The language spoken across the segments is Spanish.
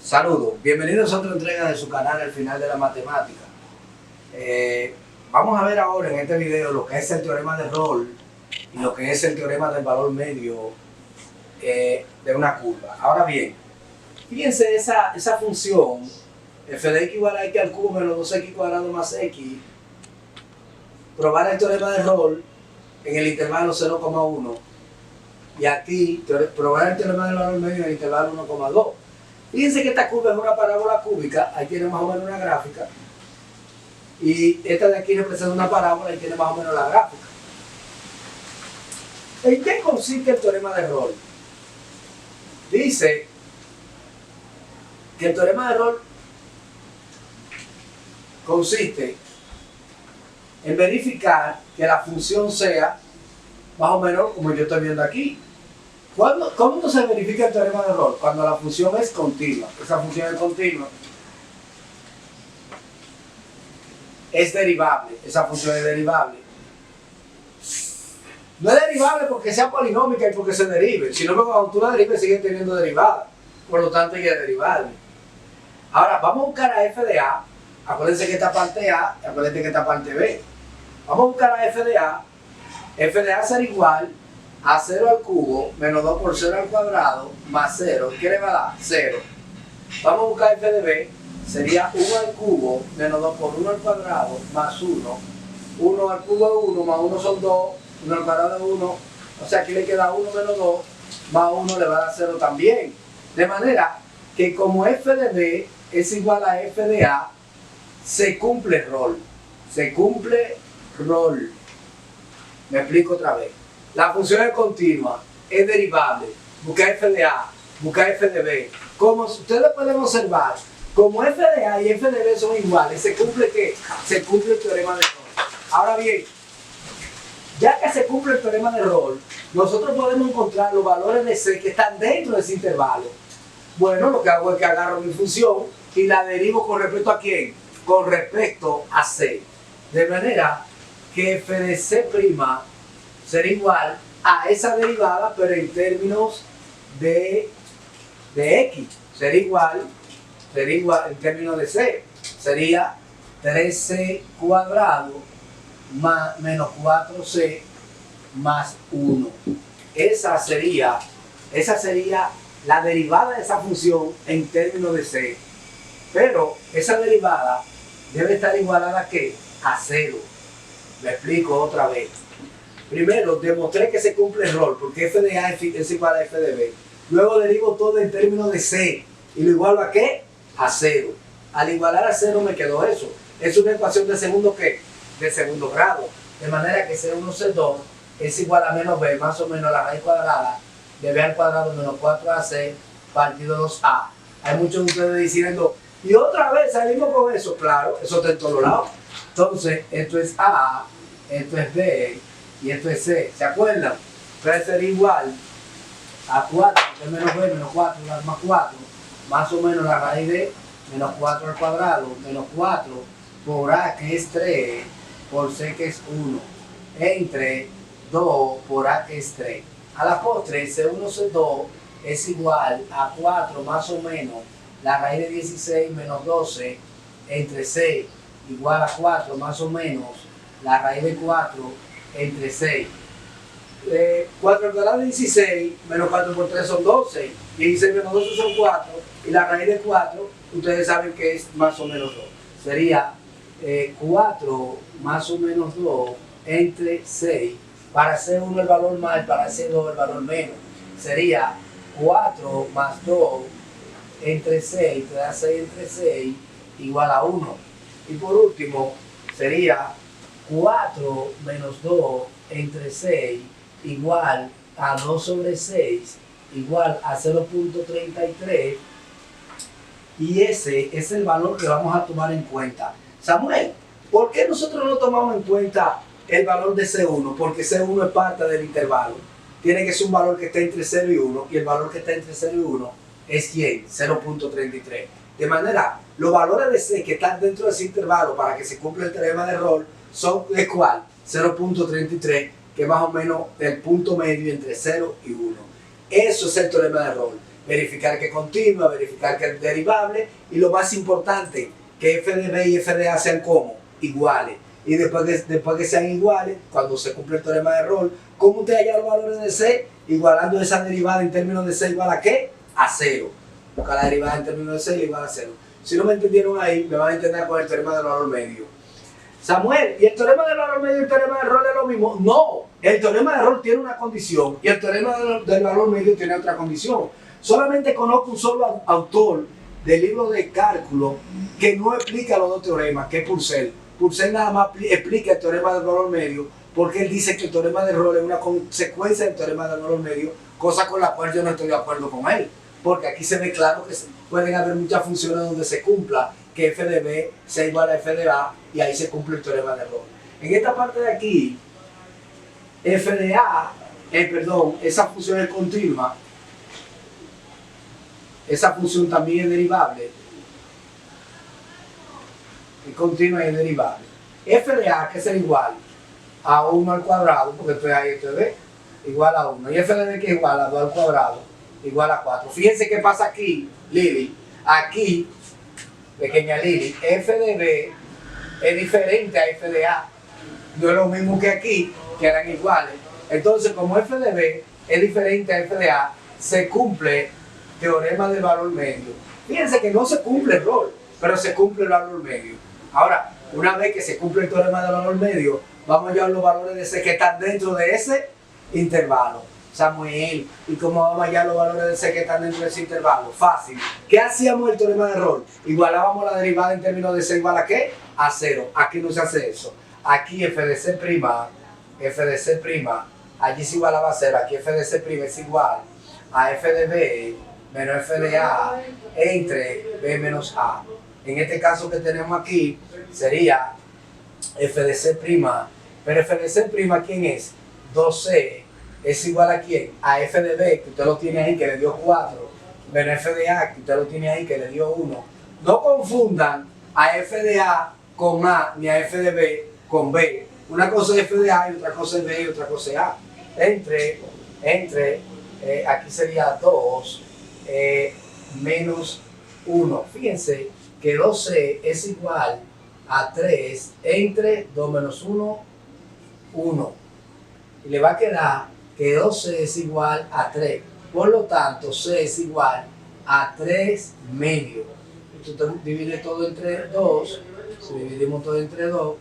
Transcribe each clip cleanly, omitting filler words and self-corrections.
Saludos, bienvenidos a otra entrega de su canal El Final de la Matemática. Vamos a ver ahora en este video lo que es el teorema de Rolle y lo que es el teorema del valor medio de una curva. Ahora bien, fíjense esa función f de x igual a x al cubo menos 2x cuadrado más x. Probar el teorema de Rolle en el intervalo 0,1 y aquí probar el teorema del valor medio en el intervalo 1,2. Fíjense que esta curva es una parábola cúbica, ahí tiene más o menos una gráfica, y esta de aquí representa una parábola y tiene más o menos la gráfica. ¿En qué consiste el teorema de Rolle? Dice que el teorema de Rolle consiste en verificar que la función sea más o menos como yo estoy viendo aquí. ¿Cómo se verifica el teorema de Rolle? Cuando la función es continua. Esa función es continua. Es derivable. Esa función es derivable. No es derivable porque sea polinómica y porque se derive, sino que cuando tú la derives sigue teniendo derivada. Por lo tanto, ella es derivable. Ahora, vamos a buscar a f de a. Acuérdense que esta parte A y acuérdense que esta parte B. Vamos a buscar a f de a. F de a será igual a 0 al cubo menos 2 por 0 al cuadrado más 0. ¿Qué le va a dar? 0. Vamos a buscar f de b. Sería 1 al cubo menos 2 por 1 al cuadrado más 1. 1 al cubo es 1, más 1 son 2. 1 al cuadrado es 1. O sea, aquí le queda 1 menos 2, más 1 le va a dar 0 también. De manera que como f de b es igual a f de a, se cumple Rolle. Se cumple Rolle. Me explico otra vez. La función es continua, es derivable. Busca f de a, busca f de b. Como ustedes pueden observar, como f de a y f de b son iguales, ¿se cumple qué? Se cumple el teorema de Rolle. Ahora bien, ya que se cumple el teorema de Rolle, nosotros podemos encontrar los valores de c que están dentro de ese intervalo. Bueno, lo que hago es que agarro mi función y la derivo con respecto a quién? Con respecto a c. De manera que f de c' será igual a esa derivada, pero en términos de x. Será igual en términos de c. Sería 3c cuadrado más menos 4c más 1. Esa sería la derivada de esa función en términos de c. Pero esa derivada debe estar igualada ¿a qué? A 0. Me explico otra vez. Primero, demostré que se cumple Rolle, porque f de a es igual a f de b. Luego derivo todo en términos de c. ¿Y lo igualo a qué? A 0. Al igualar a 0 me quedó eso. Es una ecuación de segundo ¿qué? De segundo grado. De manera que C1, C2 es igual a menos b, más o menos la raíz cuadrada de b al cuadrado menos 4ac partido 2a. Hay muchos de ustedes diciendo, y otra vez salimos con eso. Claro, eso está en todos lados. Entonces, esto es a, esto es b, y esto es c. ¿Se acuerdan? Entonces sería igual a 4, que es menos b, menos 4, más 4, más o menos la raíz de menos 4 al cuadrado, menos 4 por a, que es 3, por c, que es 1, entre 2 por a, que es 3. A la postre, c1, c2 es igual a 4 más o menos la raíz de 16 menos 12 entre c igual a 4 más o menos la raíz de 4 entre 6. 4 al cuadrado de 16 menos 4 por 3 son 12. 16 menos 12 son 4. Y la raíz de 4, ustedes saben que es más o menos 2. Sería 4 más o menos 2 entre 6. Para C1 el valor más, para C2 el valor menos. Sería 4 más 2 entre 6, te da 6 entre 6, igual a 1. Y por último, sería 4 menos 2 entre 6 igual a 2 sobre 6 igual a 0.33, y ese es el valor que vamos a tomar en cuenta. Samuel, ¿por qué nosotros no tomamos en cuenta el valor de C1? Porque C1 es parte del intervalo. Tiene que ser un valor que esté entre 0 y 1, y el valor que está entre 0 y 1 es ¿quién? 0.33. De manera, los valores de C que están dentro de ese intervalo para que se cumpla el teorema de Rolle son ¿de cuál? 0.33, que es más o menos el punto medio entre 0 y 1. Eso es el teorema de Rolle. verificar que es continua, verificar que es derivable y lo más importante, que f de b y f de a sean como iguales. Y después que sean iguales, cuando se cumple el teorema de Rolle, ¿cómo usted halla los valores de c? Igualando esa derivada en términos de c igual a ¿qué? A 0. Busca la derivada en términos de c igual a 0. Si no me entendieron ahí, me van a entender con el teorema del valor medio. Samuel, ¿y el teorema del valor medio y el teorema de Rolle es lo mismo? No, el teorema de Rolle tiene una condición y el teorema del valor medio tiene otra condición. Solamente conozco un solo autor del libro de cálculo que no explica los dos teoremas, que es Purcell. Purcell nada más explica el teorema del valor medio porque él dice que el teorema de Rolle es una consecuencia del teorema del valor medio, cosa con la cual yo no estoy de acuerdo con él. Porque aquí se ve claro que pueden haber muchas funciones donde se cumpla que f de b sea igual a f de a y ahí se cumple el teorema de Rolle. En esta parte de aquí, f de a, esa función es continua, esa función también es derivable, es continua y es derivable. F de a que es igual a 1 al cuadrado, porque esto es a y esto es b, igual a 1. Y f de b que es igual a 2 al cuadrado, igual a 4. Fíjense qué pasa aquí, Lili. Aquí, pequeña Lili, f de b es diferente a f de a. No es lo mismo que aquí, que eran iguales. Entonces, como f de b es diferente a f de a, se cumple teorema del valor medio. Fíjense que no se cumple el Rolle, pero se cumple el valor medio. Ahora, una vez que se cumple el teorema del valor medio, vamos a hallar los valores de C que están dentro de ese intervalo. Samuel, ¿y cómo vamos a hallar los valores de C que están dentro de ese intervalo? Fácil. ¿Qué hacíamos el teorema de Rolle? Igualábamos la derivada en términos de C igual a ¿qué? A 0. Aquí no se hace eso. Aquí f de C', allí se igualaba a 0. Aquí f de C' es igual a f de B menos f de A entre B menos A. En este caso que tenemos aquí sería f de C', pero f de C', ¿quién es? 2c es igual a ¿quién? A f de B, que usted lo tiene ahí, que le dio 4, menos f de A, que usted lo tiene ahí, que le dio 1. No confundan a f de A con A, ni a f de B con B. Una cosa es f de A y otra cosa es B y otra cosa es A. Aquí sería 2 menos 1. Fíjense que 2c es igual a 3 entre 2 menos 1, 1. Y le va a quedar que 2c es igual a 3. Por lo tanto, c es igual a 3 medio. Entonces divide todo entre 2. Si dividimos todo entre 2,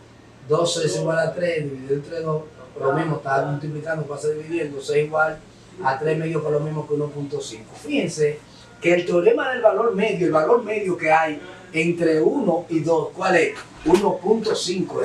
2c es igual a 3 dividido entre 2. Por lo mismo, está multiplicando, pasa dividiendo. C es igual a 3 medio por lo mismo que 1.5. Fíjense que el teorema del valor medio, el valor medio que hay entre 1 y 2, ¿cuál es? 1.5,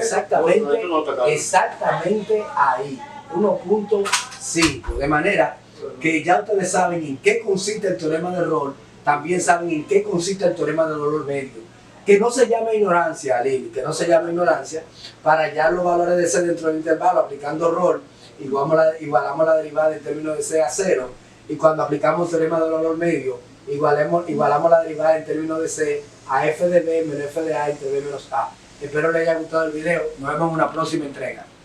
exactamente ahí, 1.5. De manera que ya ustedes saben en qué consiste el teorema de Rolle, también saben en qué consiste el teorema del valor medio. Que no se llame ignorancia, Lili, que no se llame ignorancia, para hallar los valores de C dentro del intervalo aplicando Rolle, igualamos la derivada en términos de C a 0, y cuando aplicamos el teorema del valor medio, igualamos la derivada en términos de C a f de b menos f de a entre b menos a. Espero les haya gustado el video. Nos vemos en una próxima entrega.